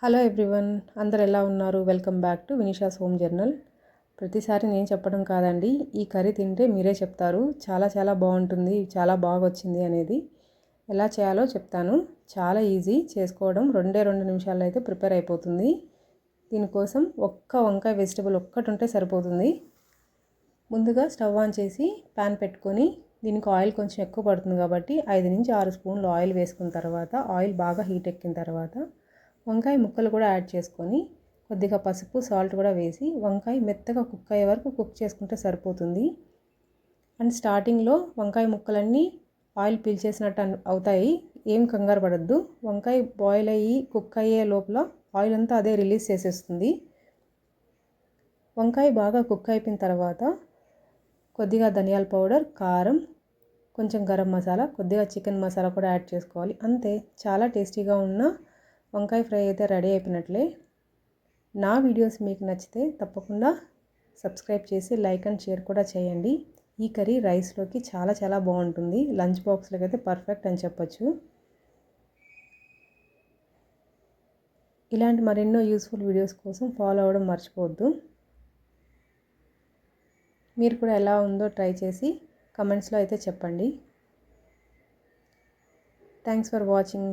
Hello everyone, అందరు ఎలా ఉన్నారు? Welcome back to Vinisha's home journal. ప్రతిసారి నేను చెప్పడం కాదండి, ఈ కర్రీ తింటే మీరే చెప్తారు చాలా చాలా బాగుంటుంది, చాలా బాగా వచ్చింది అనేది. ఎలా చేయాలో చెప్తాను. చాలా ఈజీ చేసుకోవడం, 2 నిమిషాల్లో అయితే ప్రిపేర్ అయిపోతుంది. దీనికోసం ఒక్క వంకాయ వెజిటబుల్ ఒక్కటి ఉంటే సరిపోతుంది. ముందుగా స్టవ్ ఆన్ చేసి ప్యాన్ పెట్టుకొని, దీనికి ఆయిల్ కొంచెం ఎక్కువ పడుతుంది కాబట్టి 5 నుంచి 6 స్పూన్లు ఆయిల్ వేసుకున్న తర్వాత, ఆయిల్ బాగా హీట్ ఎక్కిన తర్వాత వంకాయ ముక్కలు కూడా యాడ్ చేసుకొని కొద్దిగా పసుపు సాల్ట్ కూడా వేసి వంకాయ మెత్తగా కుక్ అయ్యే వరకు కుక్ చేసుకుంటే సరిపోతుంది. అండ్ స్టార్టింగ్లో వంకాయ ముక్కలన్నీ ఆయిల్ పీల్చేసినట్టు అవుతాయి, ఏం కంగారు పడద్దు. వంకాయ బాయిల్ అయ్యి కుక్ అయ్యే లోపల ఆయిల్ అంతా అదే రిలీజ్ చేసేస్తుంది. వంకాయ బాగా కుక్ అయిపోయిన తర్వాత కొద్దిగా ధనియాల పౌడర్, కారం, కొంచెం గరం మసాలా, కొద్దిగా చికెన్ మసాలా కూడా యాడ్ చేసుకోవాలి. అంతే, చాలా టేస్టీగా ఉన్న వంకాయ ఫ్రై అయితే రెడీ అయిపోయినట్లే. నా వీడియోస్ మీకు నచ్చితే తప్పకుండా సబ్స్క్రైబ్ చేసి లైక్ అండ్ షేర్ కూడా చేయండి. ఈ కర్రీ రైస్లోకి చాలా చాలా బాగుంటుంది, లంచ్ బాక్స్లోకి అయితే పర్ఫెక్ట్ అని చెప్పొచ్చు. ఇలాంటి మరెన్నో యూస్ఫుల్ వీడియోస్ కోసం ఫాలో అవ్వడం మర్చిపోవద్దు. మీరు కూడా ఎలా ఉందో ట్రై చేసి కమెంట్స్లో అయితే చెప్పండి. Thanks for watching.